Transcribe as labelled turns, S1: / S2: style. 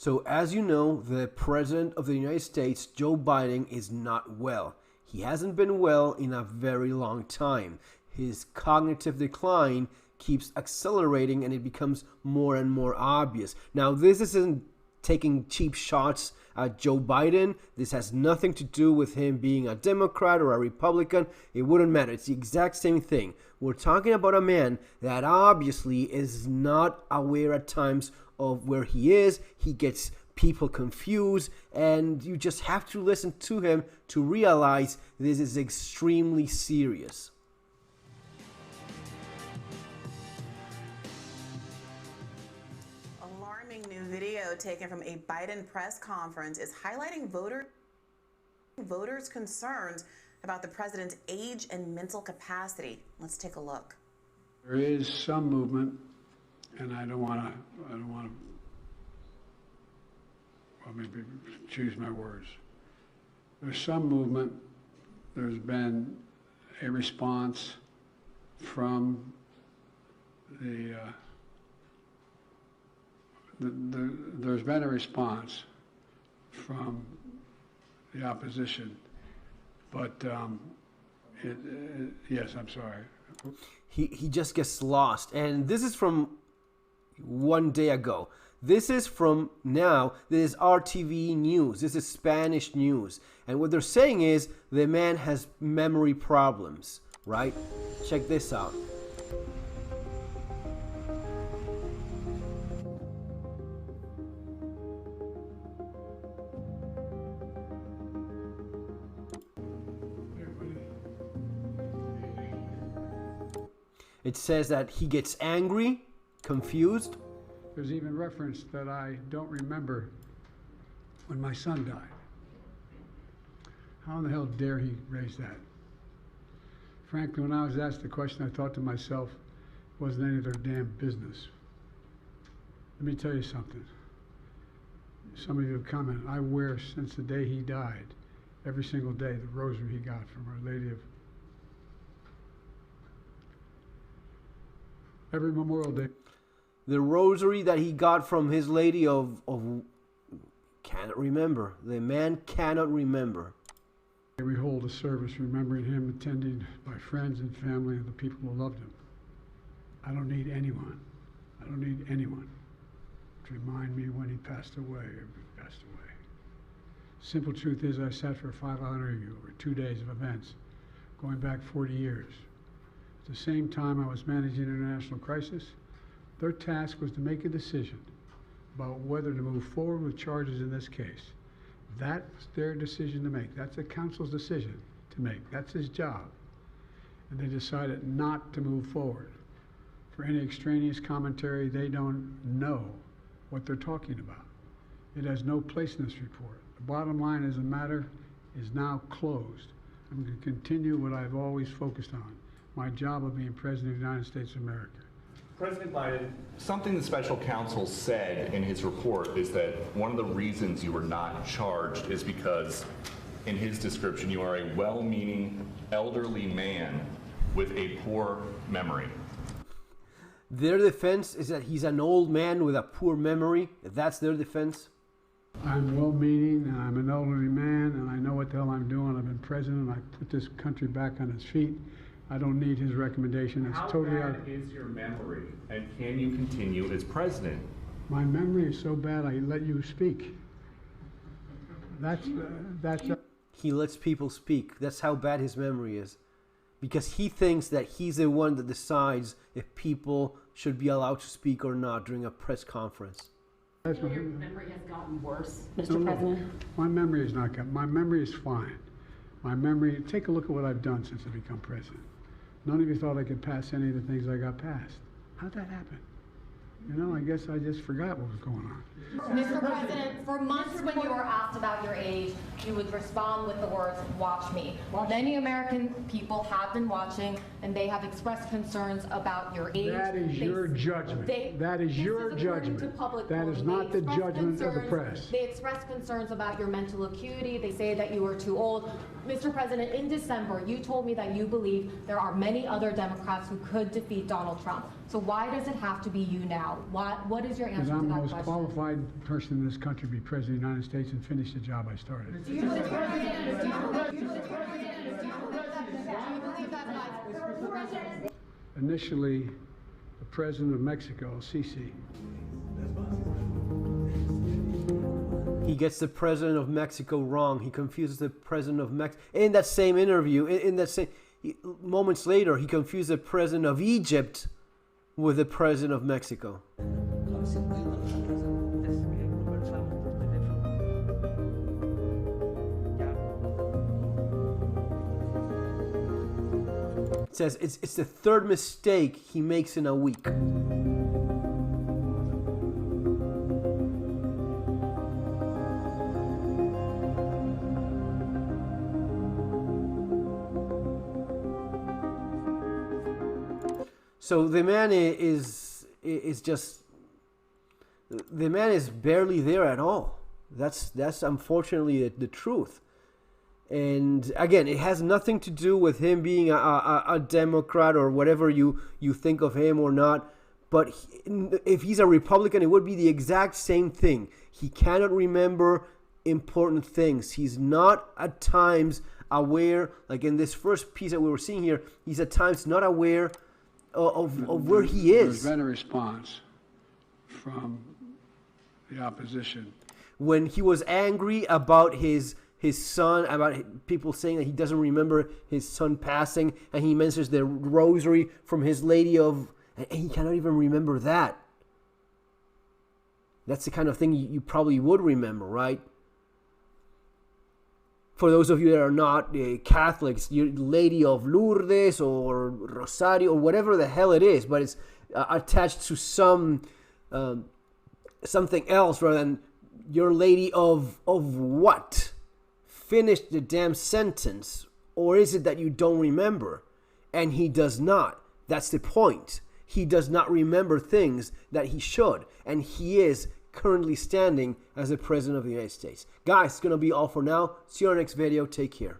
S1: So as you know, the President of the United States, Joe Biden, is not well. He hasn't been well in a very long time. His cognitive decline keeps accelerating and it becomes more and more obvious. Now, this isn't taking cheap shots at Joe Biden. This has nothing to do with him being a Democrat or a Republican. It wouldn't matter. It's the exact same thing. We're talking about a man that obviously is not aware at times of where he is. He gets people confused, and you just have to listen to him to realize this is extremely serious.
S2: Alarming new video taken from a Biden press conference is highlighting voters' concerns about the president's age and mental capacity. Let's take a look.
S3: There is some movement, and I don't want to, well, maybe choose my words. There's some movement. There's been a response from there's been a response from the opposition, but yes, I'm sorry.
S1: He just gets lost, and this is from one day ago. This is from now. This is RTV news. This is Spanish news. And what they're saying is the man has memory problems, right? Check this out. It says that he gets angry, confused.
S3: There's even reference that I don't remember when my son died. How in the hell dare he raise that? Frankly, when I was asked the question, I thought to myself, it wasn't any of their damn business. Let me tell you something. Some of you have commented, I wear since the day he died, every single day, the rosary he got from Our Lady of every Memorial Day.
S1: The rosary that he got from his lady of cannot remember. The man cannot remember.
S3: We hold a service remembering him, attended by friends and family and the people who loved him. I don't need anyone. I don't need anyone to remind me when he passed away or passed away. Simple truth is I sat for a 5-hour interview over 2 days of events going back 40 years. At the same time I was managing international crisis, their task was to make a decision about whether to move forward with charges in this case. That's their decision to make. That's the counsel's decision to make. That's his job. And they decided not to move forward. For any extraneous commentary, they don't know what they're talking about. It has no place in this report. The bottom line is the matter is now closed. I'm going to continue what I've always focused on, my job of being President of the United States of America.
S4: President Biden, something the special counsel said in his report is that one of the reasons you were not charged is because, in his description, you are a well-meaning elderly man with a poor memory.
S1: Their defense is that he's an old man with a poor memory. That's their defense.
S3: I'm well-meaning, and I'm an elderly man, and I know what the hell I'm doing. I've been president. I put this country back on its feet. I don't need his recommendation. It's totally out.
S4: How bad is your memory, and can you continue as president?
S3: My memory is so bad I let you speak. That's
S1: He lets people speak. That's how bad his memory is. Because he thinks that he's the one that decides if people should be allowed to speak or not during a press conference.
S3: Your
S5: memory has gotten worse, Mr. President?
S3: My memory is not good. My memory is fine. My memory, take a look at what I've done since I become president. None of you thought I could pass any of the things I got passed. How'd that happen? You know, I guess I just forgot what was going on.
S5: Mr. President, for months when you were asked about your age,
S6: you would respond with the words, "Watch me." Many American people have been watching, and they have expressed concerns about your age.
S3: That is your judgment. That is your judgment. That is not the judgment of the press.
S6: They express concerns about your mental acuity. They say that you are too old. Mr. President, in December, you told me that you believe there are many other Democrats who could defeat Donald Trump. So why does it have to be you now? What is your answer to that question?
S3: Because I'm the most qualified person in this country to be President of the United States and finish the job I started.
S6: Do you believe that?
S3: Initially, the President of Mexico, Sisi,
S1: He gets the president of Mexico wrong. He confuses the president of Mexico. In that same interview, moments later, he confused the president of Egypt with the president of Mexico. It says it's the third mistake he makes in a week. So the man is barely there at all. That's unfortunately the truth. And again, it has nothing to do with him being a Democrat or whatever you think of him or not. But if he's a Republican, it would be the exact same thing. He cannot remember important things. He's not at times aware, like in this first piece that we were seeing here, he's at times not aware of where he is.
S3: There's been a response from the opposition.
S1: When he was angry about his son, about people saying that he doesn't remember his son passing, and he mentions the rosary from his lady of, and he cannot even remember that. That's the kind of thing you probably would remember, right? For those of you that are not Catholics, your Lady of Lourdes or Rosario or whatever the hell it is, but it's attached to something else rather than Your Lady of what? Finish the damn sentence. Or is it that you don't remember? And he does not. That's the point. He does not remember things that he should. And he is currently standing as the President of the United States. Guys, it's going to be all for now. See you on our next video. Take care.